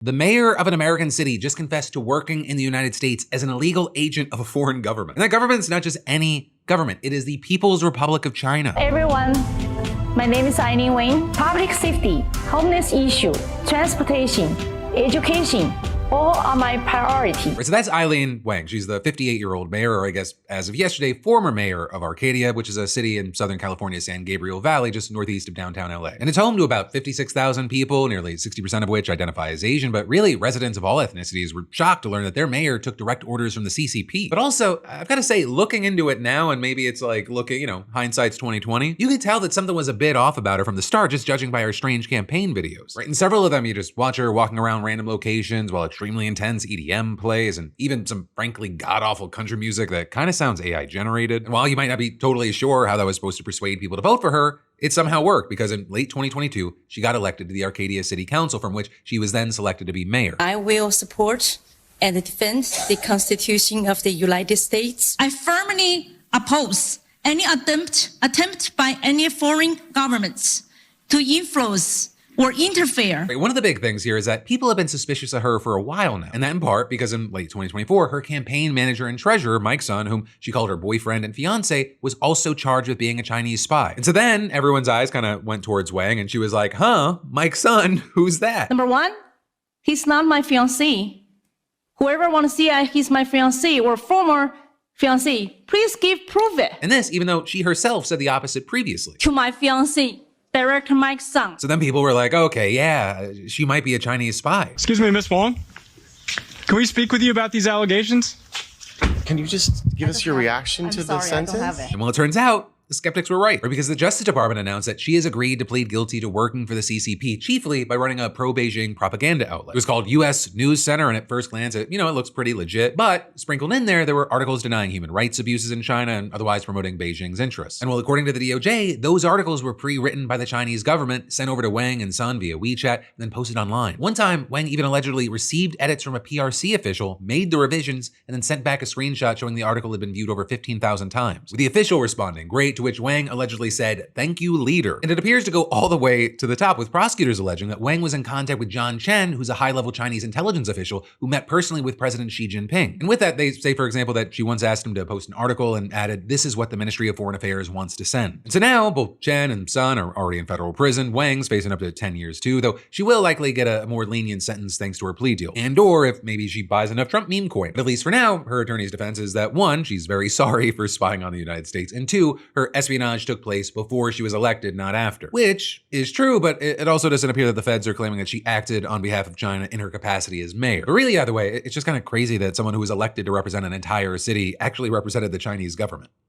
The mayor of an American city just confessed to working in the United States as an illegal agent of a foreign government. And that government's not just any government, it is the People's Republic of China. Hey everyone, my name is Eileen Wang. Public safety, homeless issue, transportation, education, all are my priority. So that's Eileen Wang. She's the 58-year-old mayor, or I guess as of yesterday, former mayor of Arcadia, which is a city in Southern California's San Gabriel Valley, just northeast of downtown LA. And it's home to about 56,000 people, nearly 60% of which identify as Asian, but really residents of all ethnicities were shocked to learn that their mayor took direct orders from the CCP. But also, I've got to say, looking into it now, and maybe it's like looking, hindsight's 2020, you could tell that something was a bit off about her from the start, just judging by her strange campaign videos, right? In several of them, you just watch her walking around random locations while extremely intense EDM plays, and even some frankly god-awful country music that kind of sounds AI generated. And while you might not be totally sure how that was supposed to persuade people to vote for her, it somehow worked, because in late 2022, she got elected to the Arcadia City Council, from which she was then selected to be mayor. I will support and defend the Constitution of the United States. I firmly oppose any attempt by any foreign governments to influence or interfere. One of the big things here is that people have been suspicious of her for a while now. And that in part because in late 2024, her campaign manager and treasurer, Mike Sun, whom she called her boyfriend and fiance, was also charged with being a Chinese spy. And so then everyone's eyes kind of went towards Wang, and she was like, Mike Sun, who's that? Number one, he's not my fiancé. Whoever wants to see he's my fiancé or former fiancé, please prove it. And this, even though she herself said the opposite previously. To my fiancé, Director Mike Sun. So then people were like, okay, yeah, she might be a Chinese spy. Excuse me, Miss Wang. Can we speak with you about these allegations? Can you just give us your reaction to the sentence? I don't have it. And well, it turns out the skeptics were right, because the Justice Department announced that she has agreed to plead guilty to working for the CCP, chiefly by running a pro-Beijing propaganda outlet. It was called U.S. News Center, and at first glance, it looks pretty legit, but sprinkled in there were articles denying human rights abuses in China and otherwise promoting Beijing's interests. And well, according to the DOJ, those articles were pre-written by the Chinese government, sent over to Wang and Sun via WeChat, and then posted online. One time, Wang even allegedly received edits from a PRC official, made the revisions, and then sent back a screenshot showing the article had been viewed over 15,000 times, with the official responding, "Great," to which Wang allegedly said, "Thank you, leader." And it appears to go all the way to the top, with prosecutors alleging that Wang was in contact with John Chen, who's a high-level Chinese intelligence official who met personally with President Xi Jinping. And with that, they say, for example, that she once asked him to post an article and added, "This is what the Ministry of Foreign Affairs wants to send." And so now, both Chen and Sun are already in federal prison. Wang's facing up to 10 years too, though she will likely get a more lenient sentence thanks to her plea deal. And or if maybe she buys enough Trump meme coin. But at least for now, her attorney's defense is that one, she's very sorry for spying on the United States, and two, her espionage took place before she was elected, not after. Which is true, but it also doesn't appear that the feds are claiming that she acted on behalf of China in her capacity as mayor. But really, either way, it's just kind of crazy that someone who was elected to represent an entire city actually represented the Chinese government.